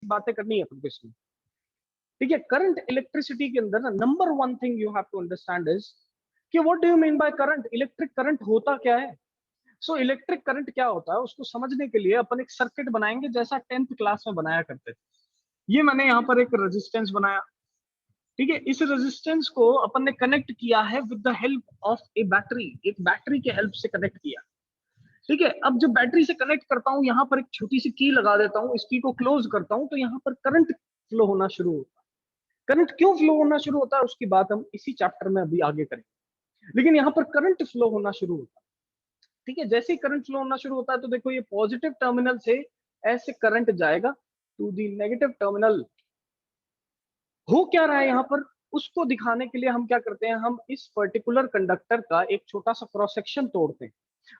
बातें करनी है अपन को इसमें, ठीक है। करंट इलेक्ट्रिसिटी के अंदर ना number one thing you have to understand is कि what do you mean by current, electric current होता क्या है। सो इलेक्ट्रिक करंट क्या होता है उसको समझने के लिए अपन एक सर्किट बनाएंगे जैसा 10th क्लास में बनाया करते थे। ये मैंने यहाँ पर एक रेजिस्टेंस बनाया, ठीक है। इस रेजिस्टेंस को अपन ने कनेक्ट किया है with the help of A battery, एक बैटरी के हेल्प से कनेक्ट किया, ठीक है। अब जब बैटरी से कनेक्ट करता हूं, यहाँ पर एक छोटी सी की लगा देता हूँ, इस की को क्लोज करता हूँ, तो यहाँ पर करंट फ्लो होना शुरू होता है। करंट क्यों फ्लो होना शुरू होता है उसकी बात हम इसी चैप्टर में अभी आगे करेंगे, लेकिन यहाँ पर करंट फ्लो होना शुरू होता है, ठीक है। जैसे ही करंट फ्लो होना शुरू होता है तो देखो ये पॉजिटिव टर्मिनल से ऐसे करंट जाएगा टू दी नेगेटिव टर्मिनल। हो क्या रहा है यहाँ पर उसको दिखाने के लिए हम क्या करते हैं, हम इस पर्टिकुलर कंडक्टर का एक छोटा सा क्रॉस सेक्शन तोड़ते हैं।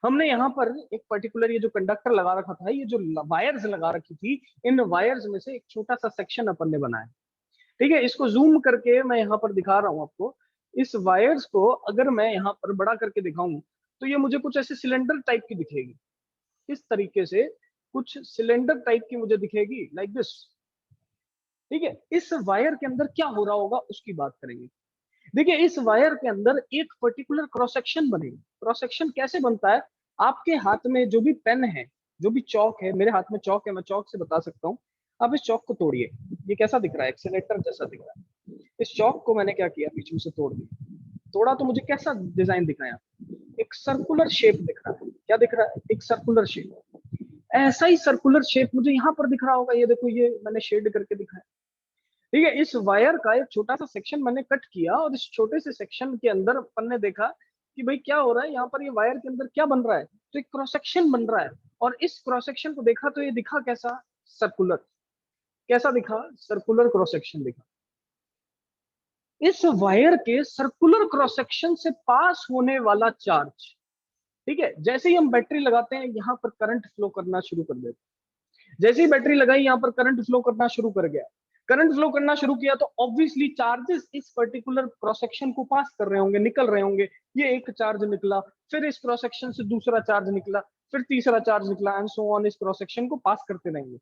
हमने यहाँ पर एक पर्टिकुलर ये जो कंडक्टर लगा रखा था, ये जो वायर्स लगा रखी थी, इन वायर्स में से एक छोटा सा सेक्शन अपन ने बनाया, ठीक है। इसको जूम करके मैं यहाँ पर दिखा रहा हूँ आपको। इस वायर्स को अगर मैं यहाँ पर बड़ा करके दिखाऊं तो ये मुझे कुछ ऐसे सिलेंडर टाइप की दिखेगी, इस तरीके से कुछ सिलेंडर टाइप की मुझे दिखेगी, लाइक दिस, ठीक है। इस वायर के अंदर क्या हो रहा होगा उसकी बात करेंगे। देखिए इस वायर के अंदर एक पर्टिकुलर क्रॉस सेक्शन बनेगा। क्रॉस सेक्शन कैसे बनता है, आपके हाथ में जो भी पेन है, जो भी चौक है, मेरे हाथ में चौक है, मैं चौक से बता सकता हूँ। आप इस चौक को तोड़िए, ये कैसा दिख रहा है, एक्सीलेटर जैसा दिख रहा है। इस चौक को मैंने क्या किया, बीच में से तोड़ दिया। तोड़ा तो मुझे कैसा डिजाइन दिखाया, एक सर्कुलर शेप दिख रहा है। क्या दिख रहा है, एक सर्कुलर शेप। ऐसा ही सर्कुलर शेप मुझे यहाँ पर दिख रहा होगा, ये देखो ये मैंने शेड करके दिखाया, ठीक है। इस वायर का एक छोटा सा सेक्शन मैंने कट किया और इस छोटे से सेक्शन के अंदर अपन ने देखा कि भाई क्या हो रहा है यहाँ पर, ये वायर के अंदर क्या बन रहा है, तो एक क्रॉस सेक्शन बन रहा है। और इस क्रॉस सेक्शन को देखा तो ये दिखा कैसा, सर्कुलर। कैसा दिखा, सर्कुलर क्रॉस सेक्शन दिखा। इस वायर के सर्कुलर क्रॉस सेक्शन से पास होने वाला चार्ज, ठीक है, जैसे ही हम बैटरी लगाते हैं यहाँ पर करंट फ्लो करना शुरू कर देते हैं। जैसे ही बैटरी लगाई यहाँ पर करंट फ्लो करना शुरू कर गया, करंट फ्लो करना शुरू किया तो ऑब्वियसली चार्जेस इस पर्टिकुलर क्रॉस सेक्शन को पास कर रहे होंगे, निकल रहे होंगे। ये एक चार्ज निकला, फिर इस क्रॉस सेक्शन से दूसरा चार्ज निकला, फिर तीसरा चार्ज निकला, एंड सो ऑन, इस क्रॉस सेक्शन को पास करते रहेंगे।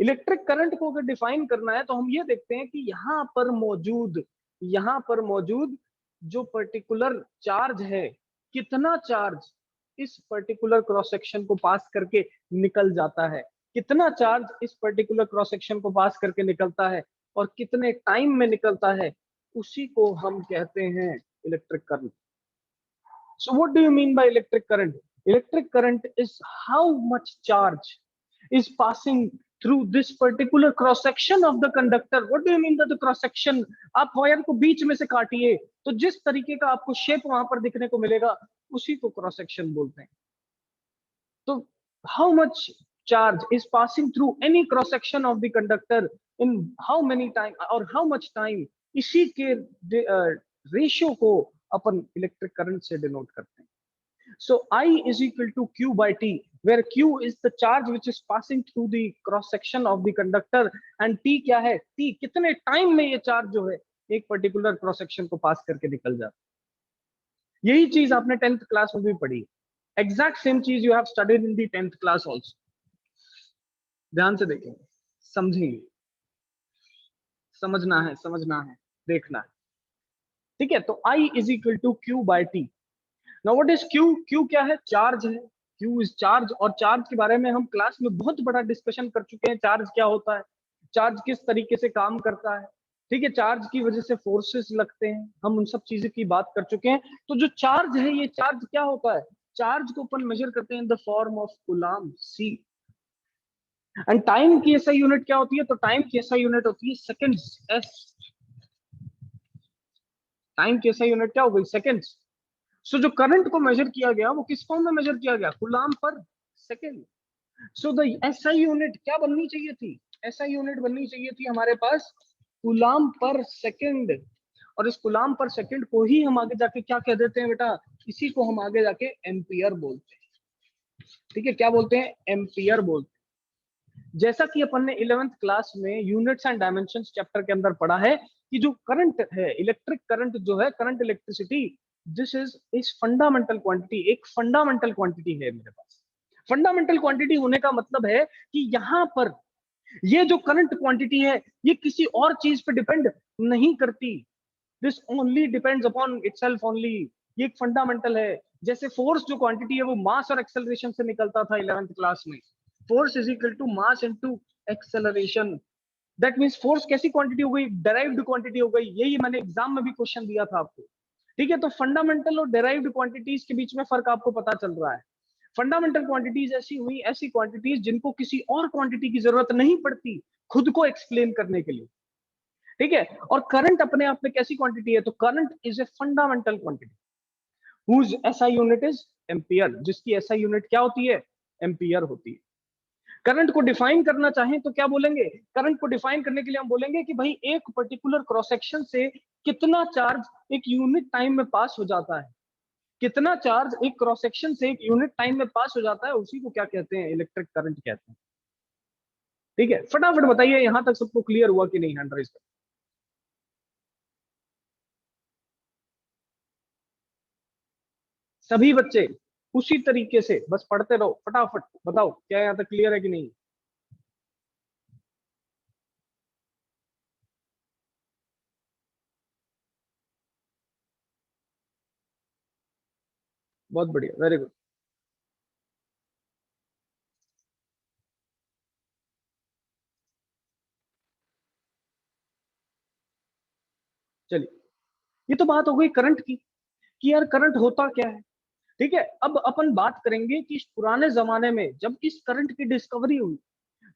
इलेक्ट्रिक करंट को अगर डिफाइन करना है तो हम ये देखते हैं कि यहाँ पर मौजूद जो पर्टिकुलर चार्ज है, कितना चार्ज इस पर्टिकुलर क्रॉस सेक्शन को पास करके निकल जाता है, कितना चार्ज इस पर्टिकुलर क्रॉस सेक्शन को पास करके निकलता है और कितने टाइम में निकलता है, उसी को हम कहते हैं electric current. So what do you mean by electric current? Electric current is how much charge is passing through this particular cross section of the conductor. What do you mean by the cross section? आप wire को बीच में से काटिए तो जिस तरीके का आपको shape वहां पर दिखने को मिलेगा उसी को क्रॉस सेक्शन बोलते हैं। तो how much charge is passing through any cross section of the conductor in how many time or how much time, इसी के रेशियो को अपन इलेक्ट्रिक करंट से डिनोट करते हैं। So I is equal to Q by T, where Q is the charge which is passing through the cross section of the conductor and T क्या है, T कितने time में ये charge जो है एक पर्टिकुलर क्रॉस सेक्शन को पास करके निकल जाता है। यही चीज आपने 10th क्लास में भी पढ़ी, एग्जैक्ट सेम चीज you have studied in the 10th class also. ध्यान से देखेंगे, समझेंगे, समझना है, देखना है, ठीक है। तो I is equal to Q by T। Now what is Q? Q क्या है, चार्ज है। Q is चार्ज, और चार्ज के बारे में हम क्लास में बहुत बड़ा डिस्कशन कर चुके हैं। चार्ज क्या होता है, चार्ज किस तरीके से काम करता है, ठीक है, चार्ज की वजह से फोर्सेस लगते हैं, हम उन सब चीजों की बात कर चुके हैं। तो जो चार्ज है, ये चार्ज क्या होता है, चार्ज को अपन मेजर करते हैं in the form of coulomb C। And time की SI यूनिट क्या होती है, तो टाइम की SI यूनिट होती है सेकेंड्स S। टाइम की SI यूनिट क्या हो गई, सेकेंड्स। सो जो करंट को मेजर किया गया वो किस फॉर्म में मेजर किया गया, कूलम्ब पर second. So the SI unit क्या बननी चाहिए थी, SI यूनिट बननी चाहिए थी हमारे पास कूलम्ब पर सेकेंड। और इस कूलम्ब पर सेकेंड को ही हम आगे जाके क्या कह देते हैं बेटा, इसी को हम आगे जाके एम्पियर बोलते हैं, ठीक है। क्या बोलते हैं, एम्पियर बोलते हैं। जैसा कि अपन ने 11th क्लास में यूनिट्स एंड डायमेंशंस चैप्टर के अंदर पढ़ा है कि जो करंट है, इलेक्ट्रिक करंट जो है, current electricity, this is fundamental quantity, एक फंडामेंटल क्वांटिटी है मेरे पास। फंडामेंटल क्वांटिटी होने का मतलब है कि यहाँ पर ये जो करंट क्वांटिटी है ये किसी और चीज पे डिपेंड नहीं करती, this only depends upon itself only. ये एक फंडामेंटल है। जैसे फोर्स जो क्वांटिटी है वो मास और एक्सेलरेशन से निकलता था 11th क्लास में, force is equal to mass into acceleration. That means force कैसी क्वांटिटी हो गई, डेराइव्ड क्वांटिटी हो गई। यही मैंने एग्जाम में भी क्वेश्चन दिया था आपको। ठीक है, तो फंडामेंटल और डेराइव्ड क्वांटिटीज के बीच में फर्क आपको पता चल रहा है। फंडामेंटल क्वांटिटीज ऐसी हुई, ऐसी क्वांटिटीज जिनको किसी और क्वांटिटी की जरूरत नहीं पड़ती खुद को एक्सप्लेन करने के लिए। ठीक है, और करंट अपने आप में कैसी क्वांटिटी है, तो current is a fundamental quantity whose SI unit is ampere, जिसकी एसआई यूनिट क्या होती है, एम्पियर होती है। करंट को डिफाइन करना चाहें तो क्या बोलेंगे, करंट को डिफाइन करने के लिए हम बोलेंगे कि भाई एक पर्टिकुलर क्रॉस सेक्शन से कितना चार्ज एक यूनिट टाइम में पास हो जाता है, कितना चार्ज एक क्रॉस सेक्शन से एक यूनिट टाइम में पास हो जाता है, उसी को क्या कहते हैं, इलेक्ट्रिक करंट कहते हैं। ठीक है, फटाफट बताइए यहां तक सबको क्लियर हुआ कि नहीं, हैंड राइज कर। सभी बच्चे उसी तरीके से बस पढ़ते रहो, फटाफट बताओ क्या यहाँ तक क्लियर है कि नहीं। बहुत बढ़िया, वेरी गुड। चलिए, ये तो बात हो गई करंट की कि यार करंट होता क्या है। ठीक है, अब अपन बात करेंगे कि इस पुराने जमाने में जब इस करंट की डिस्कवरी हुई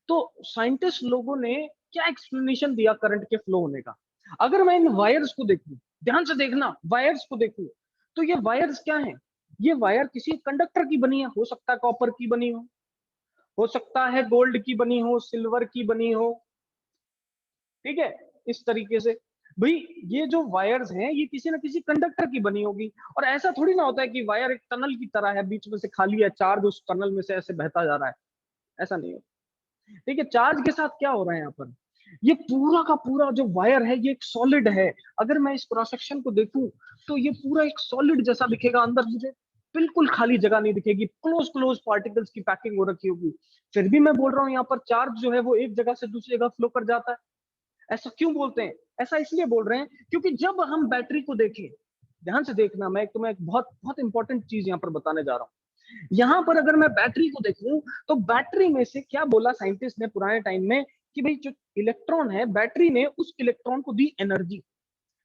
तो साइंटिस्ट लोगों ने क्या एक्सप्लेनेशन दिया करंट के फ्लो होने का। अगर मैं इन वायर्स को देखूं, ध्यान से देखना, वायर्स को देखूं तो ये वायर्स क्या हैं, ये वायर किसी कंडक्टर की बनी है, हो सकता है कॉपर की बनी हो सकता है गोल्ड की बनी हो, सिल्वर की बनी हो। ठीक है, इस तरीके से भाई ये जो वायर्स हैं ये किसी ना किसी कंडक्टर की बनी होगी। और ऐसा थोड़ी ना होता है कि वायर एक टनल की तरह है, बीच में से खाली है, चार्ज उस टनल में से ऐसे बहता जा रहा है, ऐसा नहीं है। ठीक है, चार्ज के साथ क्या हो रहा है यहाँ पर, ये पूरा का पूरा जो वायर है ये एक सॉलिड है। अगर मैं इस क्रॉस सेक्शन को देखूं तो ये पूरा एक सॉलिड जैसा दिखेगा, अंदर मुझे बिल्कुल खाली जगह नहीं दिखेगी, क्लोज क्लोज पार्टिकल्स की पैकिंग हो रखी होगी। फिर भी मैं बोल रहा हूँ यहाँ पर चार्ज जो है वो एक जगह से दूसरी जगह फ्लो कर जाता है। ऐसा क्यों बोलते हैं, ऐसा इसलिए बोल रहे हैं क्योंकि जब हम बैटरी को देखें, ध्यान से देखना, मैं तुम्हें एक बहुत बहुत इंपॉर्टेंट चीज यहाँ पर बताने जा रहा हूँ। यहाँ पर अगर मैं बैटरी को देखूं तो बैटरी में से क्या बोला साइंटिस्ट ने पुराने टाइम में कि भाई जो इलेक्ट्रॉन है, बैटरी ने उस इलेक्ट्रॉन को दी एनर्जी।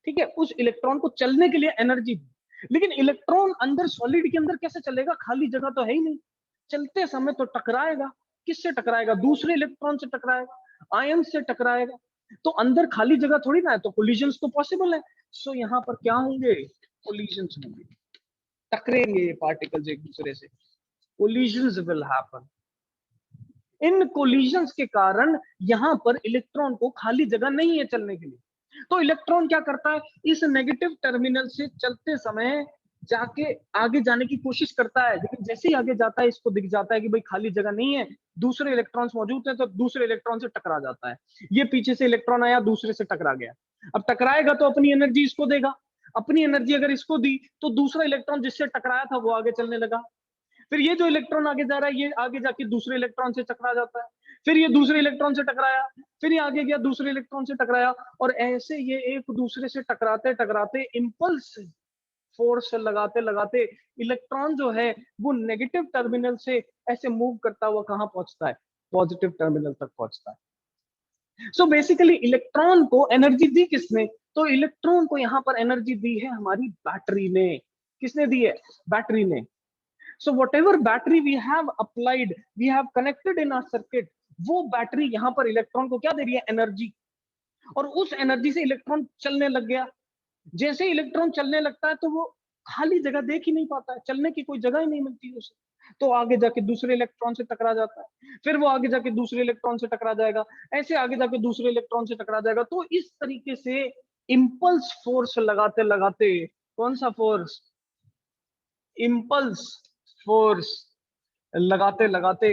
ठीक है, उस इलेक्ट्रॉन को चलने के लिए एनर्जी दी। लेकिन इलेक्ट्रॉन अंदर सॉलिड के अंदर कैसे चलेगा, खाली जगह तो है ही नहीं, चलते समय तो टकराएगा। किससे टकराएगा, दूसरे इलेक्ट्रॉन से टकराएगा, आयन से टकराएगा। तो अंदर खाली जगह थोड़ी ना है, तो कोलिजन्स तो पॉसिबल है। सो यहाँ पर क्या होंगे, कोलिजन्स होंगे, टकरेंगे ये पार्टिकल्स एक दूसरे से, collisions will happen. In collisions के कारण यहाँ पर इलेक्ट्रॉन को खाली जगह नहीं है चलने के लिए। तो इलेक्ट्रॉन क्या करता है, इस नेगेटिव टर्मिनल से चलते समय जाके आगे जाने की कोशिश करता है, लेकिन जैसे ही आगे जाता है इसको दिख जाता है कि भाई खाली जगह नहीं है, दूसरे इलेक्ट्रॉन्स मौजूद हैं, तो दूसरे इलेक्ट्रॉन से टकरा जाता है। ये पीछे से इलेक्ट्रॉन आया, दूसरे से टकरा गया, अब टकराएगा तो अपनी एनर्जी इसको देगा। अपनी एनर्जी अगर इसको दी तो दूसरा इलेक्ट्रॉन जिससे टकराया था वो आगे चलने लगा। फिर ये जो इलेक्ट्रॉन आगे जा रहा है ये आगे जाके दूसरे इलेक्ट्रॉन से टकरा जाता है। फिर ये दूसरे इलेक्ट्रॉन से टकराया, फिर ये आगे गया दूसरे इलेक्ट्रॉन से टकराया, और ऐसे ये एक दूसरे से टकराते टकराते इम्पल्स फोर्स लगाते लगाते इलेक्ट्रॉन जो है वो नेगेटिव टर्मिनल से ऐसे मूव करता हुआ कहां पहुंचता है, पॉजिटिव टर्मिनल तक पहुंचता है। सो बेसिकली इलेक्ट्रॉन को एनर्जी दी किसने, तो इलेक्ट्रॉन को यहाँ पर एनर्जी दी है हमारी बैटरी ने। किसने दी है, बैटरी ने। So whatever battery we have applied, we have connected in our circuit, वो बैटरी यहाँ पर इलेक्ट्रॉन को क्या दे रही है, एनर्जी। और उस एनर्जी से इलेक्ट्रॉन चलने लग गया। जैसे इलेक्ट्रॉन चलने लगता है तो वो खाली जगह देख ही नहीं पाता है, चलने की कोई जगह ही नहीं मिलती उसे, तो आगे जाके दूसरे इलेक्ट्रॉन से टकरा जाता है। फिर वो आगे जाके दूसरे इलेक्ट्रॉन से टकरा जाएगा, ऐसे आगे जाके दूसरे इलेक्ट्रॉन से टकरा जाएगा। तो इस तरीके से इम्पल्स फोर्स लगाते लगाते, कौन सा फोर्स, इम्पल्स फोर्स लगाते लगाते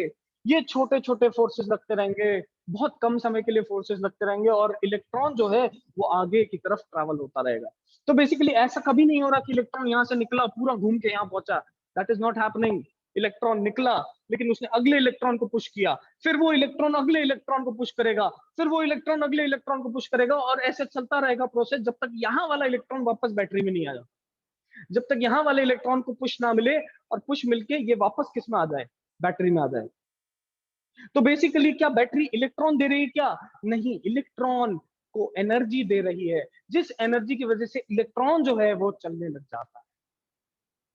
ये छोटे छोटे फोर्सेस लगते रहेंगे, बहुत कम समय के लिए फोर्सेस लगते रहेंगे, और इलेक्ट्रॉन जो है वो आगे की तरफ ट्रैवल होता रहेगा। तो बेसिकली ऐसा कभी नहीं हो रहा कि इलेक्ट्रॉन यहाँ से निकला पूरा घूम के यहाँ पहुंचा, that is not happening. Electron निकला, लेकिन उसने अगले इलेक्ट्रॉन को पुश किया, फिर वो इलेक्ट्रॉन अगले इलेक्ट्रॉन को पुश करेगा, फिर वो इलेक्ट्रॉन अगले इलेक्ट्रॉन को पुश करेगा, और ऐसे चलता रहेगा प्रोसेस जब तक यहाँ वाला इलेक्ट्रॉन वापस बैटरी में नहीं आया, जब तक यहाँ वाले इलेक्ट्रॉन को पुश ना मिले, और पुश मिलके ये वापस किस में आ जाए, बैटरी में आ जाए। तो बेसिकली क्या बैटरी इलेक्ट्रॉन दे रही है क्या? नहीं, इलेक्ट्रॉन को एनर्जी दे रही है, जिस एनर्जी की वजह से इलेक्ट्रॉन जो है वो चलने लग जाता है।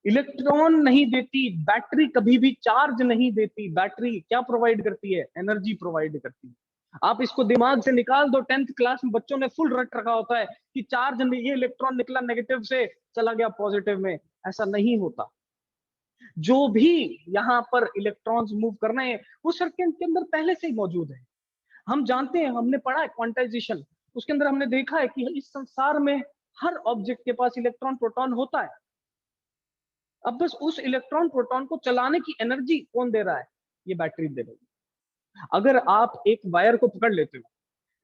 इलेक्ट्रॉन नहीं देती बैटरी, कभी भी चार्ज नहीं देती बैटरी, क्या प्रोवाइड करती है? एनर्जी प्रोवाइड करती है। आप इसको दिमाग से निकाल दो, 10th क्लास में बच्चों ने फुल रट रखा होता है कि चार्ज, ये इलेक्ट्रॉन निकला नेगेटिव से चला गया पॉजिटिव में, ऐसा नहीं होता। जो भी यहाँ पर इलेक्ट्रॉन्स मूव कर रहे हैं वो सर्किट के अंदर पहले से ही मौजूद है। हम जानते हैं, हमने पढ़ा है क्वांटाइजेशन, उसके अंदर हमने देखा है कि इस संसार में हर ऑब्जेक्ट के पास इलेक्ट्रॉन प्रोटॉन होता है। अब बस उस इलेक्ट्रॉन प्रोटॉन को चलाने की एनर्जी कौन दे रहा है? ये बैटरी दे रही है। अगर आप एक वायर को पकड़ लेते हो,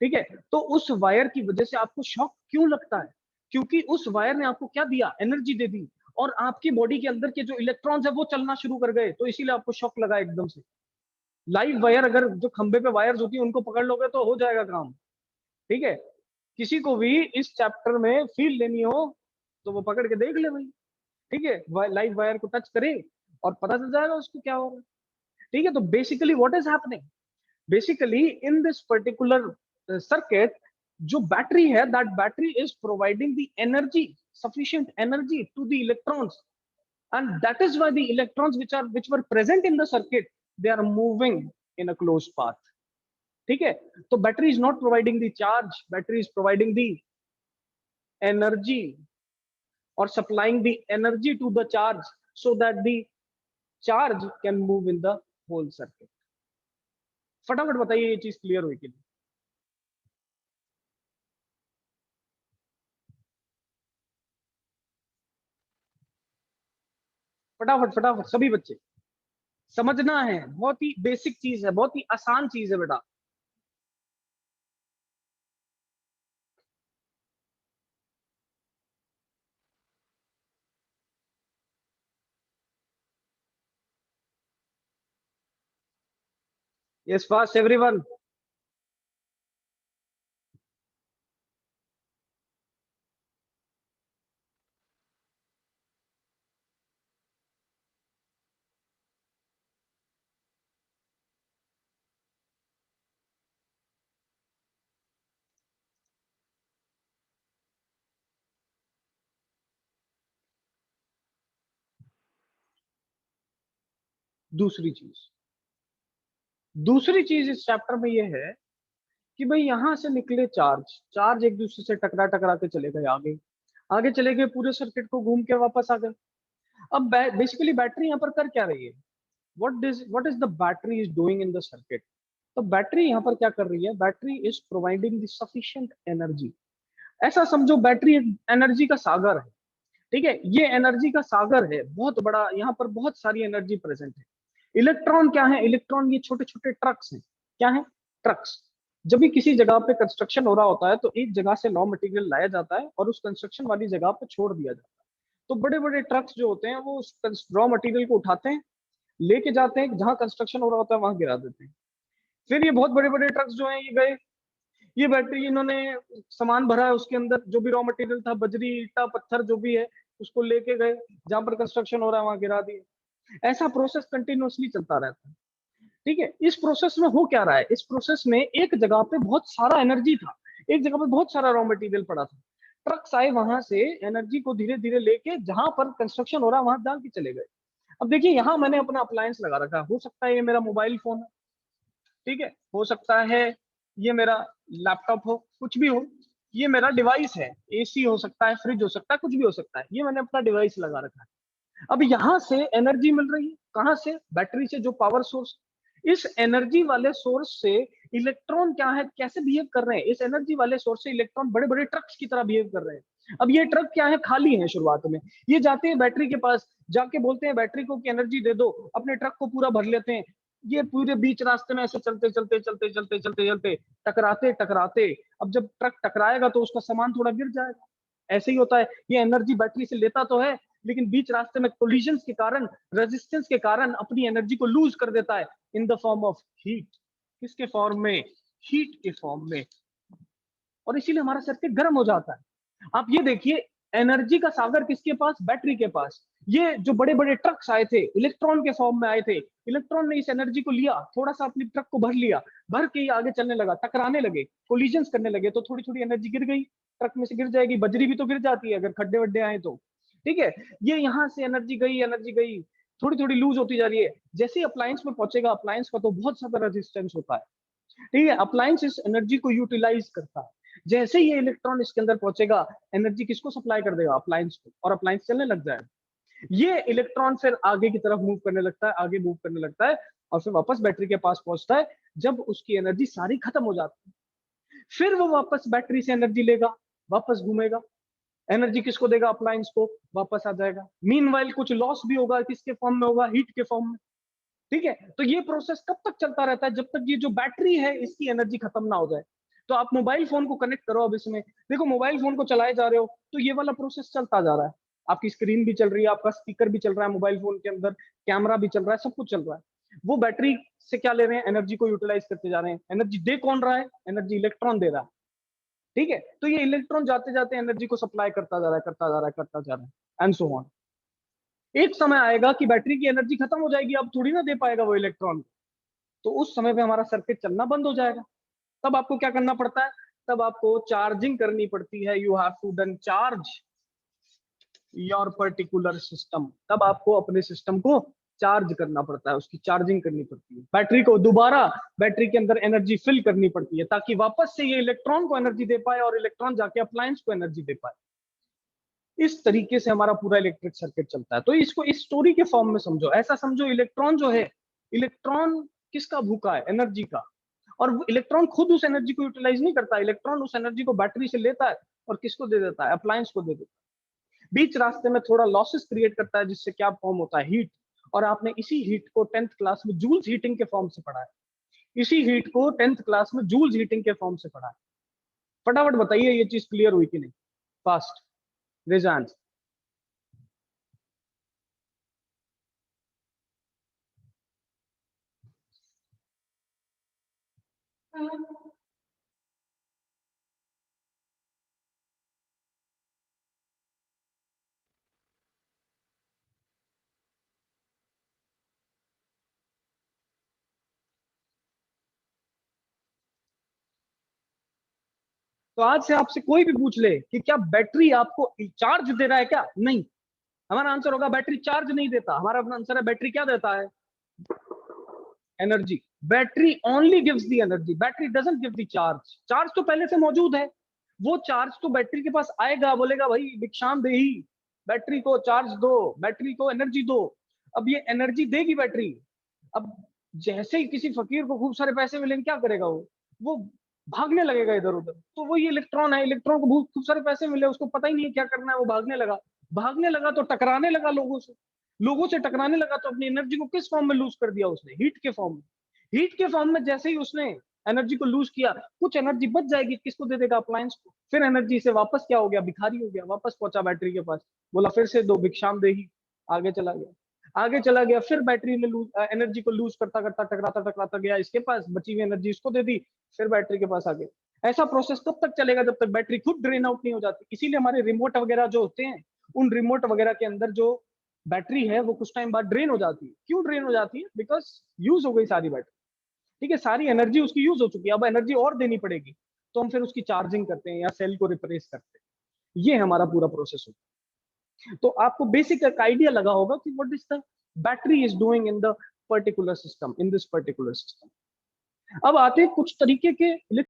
ठीक है, तो उस वायर की वजह से आपको शॉक क्यों लगता है? क्योंकि उस वायर ने आपको क्या दिया? एनर्जी दे दी, और आपकी बॉडी के अंदर के जो इलेक्ट्रॉन्स है वो चलना शुरू कर गए, तो इसीलिए आपको शॉक लगा एकदम से। लाइव वायर, अगर जो खंबे पे वायर्स होती है उनको पकड़ लोगे तो हो जाएगा काम, ठीक है। किसी को भी इस चैप्टर में फील लेनी हो तो वो पकड़ के देख ले भाई, ठीक है, लाइव वायर को टच करे और पता चल जाएगा उसको क्या होगा, ठीक है। तो basically what is happening, basically in this particular circuit, जो बैटरी है, that battery is providing the energy, sufficient energy to the electrons, and that is why the electrons which were present in the circuit, they are moving in a closed path, ठीक है। तो battery is not providing the charge, battery is providing the energy or supplying the energy to the charge so that the charge can move in the whole circuit। फटाफट बताइए ये चीज clear हुई कि नहीं? फटाफट फटाफट सभी बच्चे, समझना है, बहुत ही बेसिक चीज है, बहुत ही आसान चीज है बेटा। Yes, fast everyone. दूसरी चीज, दूसरी चीज इस चैप्टर में ये है कि भाई यहां से निकले चार्ज, चार्ज एक दूसरे से टकरा टकरा के चले गए आगे, आगे चले गए, पूरे सर्किट को घूम के वापस आ गए। अब बेसिकली बैटरी यहाँ पर कर क्या रही है? what is the battery is doing in the circuit? तो बैटरी यहाँ पर क्या कर रही है? Battery is providing the sufficient energy. ऐसा समझो बैटरी एक एनर्जी का सागर है, ठीक है, ये एनर्जी का सागर है बहुत बड़ा, यहाँ पर बहुत सारी एनर्जी प्रेजेंट है। इलेक्ट्रॉन क्या है? इलेक्ट्रॉन ये छोटे छोटे ट्रक्स हैं। क्या है? ट्रक्स। जब भी किसी जगह पे कंस्ट्रक्शन हो रहा होता है तो एक जगह से रॉ मटेरियल लाया जाता है और उस कंस्ट्रक्शन वाली जगह पे छोड़ दिया जाता है। तो बड़े बड़े ट्रक्स जो होते हैं वो उस रॉ मटेरियल को उठाते हैं, लेके जाते हैं, जहां कंस्ट्रक्शन हो रहा होता है वहां गिरा देते हैं। फिर ये बहुत बड़े बड़े ट्रक्स जो हैं ये गए, ये बैटरी इन्होंने सामान भरा है, उसके अंदर जो भी रॉ मटेरियल था, बजरी, ईटा, पत्थर जो भी है, उसको लेके गए, जहां पर कंस्ट्रक्शन हो रहा है वहां गिरा दिए। ऐसा प्रोसेस कंटिन्यूअसली चलता रहता है, ठीक है। इस प्रोसेस में हो क्या रहा है? इस प्रोसेस में एक जगह पे बहुत सारा एनर्जी था, एक जगह पे बहुत सारा रॉ मटेरियल पड़ा था, ट्रक्स आए, वहां से एनर्जी को धीरे धीरे लेके जहां पर कंस्ट्रक्शन हो रहा है वहां डाल के चले गए। अब देखिए, यहाँ मैंने अपना अप्लायंस लगा रखा है, हो सकता है ये मेरा मोबाइल फोन है, ठीक है, हो सकता है ये मेरा लैपटॉप हो, कुछ भी हो, ये मेरा डिवाइस है, एसी हो सकता है, फ्रिज हो सकता है, कुछ भी हो सकता है, ये मैंने अपना डिवाइस लगा रखा है। अब यहाँ से एनर्जी मिल रही है, कहाँ से? बैटरी से, जो पावर सोर्स। इस एनर्जी वाले सोर्स से इलेक्ट्रॉन क्या है, कैसे बिहेव कर रहे हैं? इस एनर्जी वाले सोर्स से इलेक्ट्रॉन बड़े बड़े ट्रक्स की तरह बिहेव कर रहे हैं। अब ये ट्रक क्या है? खाली है शुरुआत में, ये जाते हैं बैटरी के पास, जाके बोलते हैं बैटरी को कि एनर्जी दे दो, अपने ट्रक को पूरा भर लेते हैं। ये पूरे बीच रास्ते में ऐसे चलते चलते चलते चलते चलते चलते टकराते टकराते, अब जब ट्रक टकराएगा तो उसका सामान थोड़ा गिर जाएगा, ऐसे ही होता है। ये एनर्जी बैटरी से लेता तो है, लेकिन बीच रास्ते में कोलिजन्स के कारण, रेजिस्टेंस के कारण अपनी एनर्जी को लूज कर देता है in the form of heat. किसके फॉर्म में? हीट के फॉर्म में। और इसीलिए हमारा सर्किट गर्म हो जाता है। आप ये देखिए, एनर्जी का सागर किसके पास? बैटरी के पास। ये जो बड़े बड़े ट्रक्स आए थे, इलेक्ट्रॉन के फॉर्म में आए थे। इलेक्ट्रॉन ने इस एनर्जी को लिया, थोड़ा सा अपनी ट्रक को भर लिया, भर के ही आगे चलने लगा, टकराने लगे, कोलिजन्स करने लगे, तो थोड़ी थोड़ी एनर्जी गिर गई, ट्रक में से गिर जाएगी। बजरी भी तो गिर जाती है अगर खड्डे वड्डे आए तो, ठीक है। ये यहाँ से एनर्जी गई, थोड़ी थोड़ी लूज होती जा रही है। जैसे ही अप्लायंस में पहुंचेगा, अप्लायंस का तो बहुत ज्यादा रेजिस्टेंस होता है, ठीक है। अप्लायंस इस एनर्जी को यूटिलाइज करता है। जैसे ही ये इलेक्ट्रॉन इसके अंदर पहुंचेगा, एनर्जी किसको सप्लाई कर देगा? अप्लायंस को, और अप्लायंस चलने लग जाएगा। ये इलेक्ट्रॉन फिर आगे की तरफ मूव करने लगता है, आगे मूव करने लगता है, और फिर वापस बैटरी के पास पहुंचता है। जब उसकी एनर्जी सारी खत्म हो जाती है, फिर वो वापस बैटरी से एनर्जी लेगा, वापस घूमेगा, एनर्जी किसको देगा? अप्लायंस को, वापस आ जाएगा। मीनवाइल कुछ लॉस भी होगा, किसके फॉर्म में होगा? हीट के फॉर्म में, ठीक है। तो ये प्रोसेस कब तक चलता रहता है? जब तक ये जो बैटरी है इसकी एनर्जी खत्म ना हो जाए। तो आप मोबाइल फोन को कनेक्ट करो अब इसमें, देखो मोबाइल फोन को चलाए जा रहे हो तो ये वाला प्रोसेस चलता जा रहा है। आपकी स्क्रीन भी चल रही है, आपका स्पीकर भी चल रहा है मोबाइल फोन के अंदर, कैमरा भी चल रहा है, सब कुछ चल रहा है। वो बैटरी से क्या ले रहे हैं? एनर्जी को यूटिलाइज करते जा रहे हैं। एनर्जी दे कौन रहा है? एनर्जी इलेक्ट्रॉन दे रहा है, ठीक है। तो ये इलेक्ट्रॉन जाते जाते एनर्जी को सप्लाई करता जा रहा है, करता जा रहा है, करता जा रहा है, एंड सो ऑन। एक समय आएगा कि बैटरी की एनर्जी खत्म हो जाएगी, अब थोड़ी ना दे पाएगा वो इलेक्ट्रॉन, तो उस समय पे हमारा सर्किट चलना बंद हो जाएगा। तब आपको क्या करना पड़ता है? तब आपको चार्जिंग करनी पड़ती है। You have to done charge your particular system. तब आपको अपने सिस्टम को चार्ज करना पड़ता है, उसकी चार्जिंग करनी पड़ती है, बैटरी को दोबारा बैटरी के अंदर एनर्जी फिल करनी पड़ती है, ताकि वापस से ये इलेक्ट्रॉन को एनर्जी दे पाए और इलेक्ट्रॉन जाके अप्लायंस को एनर्जी दे पाए। इस तरीके से हमारा पूरा इलेक्ट्रिक सर्किट चलता है। तो इसको इस स्टोरी के फॉर्म में समझो, ऐसा समझो इलेक्ट्रॉन जो है, इलेक्ट्रॉन किसका भूखा है? एनर्जी का। और इलेक्ट्रॉन खुद उस एनर्जी को यूटिलाइज नहीं करता, इलेक्ट्रॉन उस एनर्जी को बैटरी से लेता है और किसको दे देता है? अप्लायंस को दे देता है। बीच रास्ते में थोड़ा लॉसेस क्रिएट करता है, जिससे क्या फॉर्म होता है? हीट। और आपने इसी हीट को 10th क्लास में जूल्स हीटिंग के फॉर्म से पढ़ा है। इसी हीट को 10th क्लास में जूल्स हीटिंग के फॉर्म से पढ़ा है। फटाफट बताइए ये चीज क्लियर हुई कि नहीं? Fast raise hands. तो आज से आपसे कोई भी पूछ ले कि क्या बैटरी आपको चार्ज दे रहा है क्या? नहीं। हमारा आंसर होगा बैटरी चार्ज नहीं देता। हमारा आंसर है बैटरी क्या देता है? Energy. Battery only gives the energy, battery doesn't give the charge. Charge तो पहले से मौजूद है, वो चार्ज तो बैटरी के पास आएगा, बोलेगा भाई भिक्षाम दे ही, बैटरी को चार्ज दो, बैटरी को एनर्जी दो। अब ये एनर्जी देगी बैटरी। अब जैसे ही किसी फकीर को खूब सारे पैसे मिलेंगे, क्या करेगा वो भागने लगेगा इधर उधर। तो वो ये इलेक्ट्रॉन है, इलेक्ट्रॉन को खूब सारे पैसे मिले, उसको पता ही नहीं है क्या करना है, वो भागने लगा। भागने लगा तो टकराने लगा लोगों से, लोगों से टकराने लगा तो अपनी एनर्जी को किस फॉर्म में लूज कर दिया उसने? हीट के फॉर्म में। हीट के फॉर्म में जैसे ही उसने एनर्जी को लूज किया, कुछ एनर्जी बच जाएगी, किसको दे देगा? अप्लायंस को। फिर एनर्जी से वापस क्या हो गया? भिखारी हो गया, वापस पहुंचा बैटरी के पास, बोला फिर से दो, भिक्षाम दे ही, आगे चला गया। आगे चला गया, फिर बैटरी ने एनर्जी को लूज करता करता टकराता टकराता गया इसके पास, बची हुई एनर्जी इसको दे दी, फिर बैटरी के पास आ गया। ऐसा प्रोसेस तब तक चलेगा जब तक बैटरी खुद ड्रेन आउट नहीं हो जाती। इसीलिए हमारे रिमोट वगैरह जो होते हैं, उन रिमोट वगैरह के अंदर जो बैटरी है वो कुछ टाइम बाद ड्रेन हो जाती है। क्यों ड्रेन हो जाती है? बिकॉज यूज हो गई सारी बैटरी, ठीक है, सारी एनर्जी उसकी यूज हो चुकी है, अब एनर्जी और देनी पड़ेगी, तो हम फिर उसकी चार्जिंग करते हैं या सेल को रिप्लेस करते हैं। ये हमारा पूरा प्रोसेस होता है। तो आपको बेसिक एक आइडिया लगा होगा कि what is the battery is doing in the particular system, in this particular system. अब आते हैं कुछ तरीके के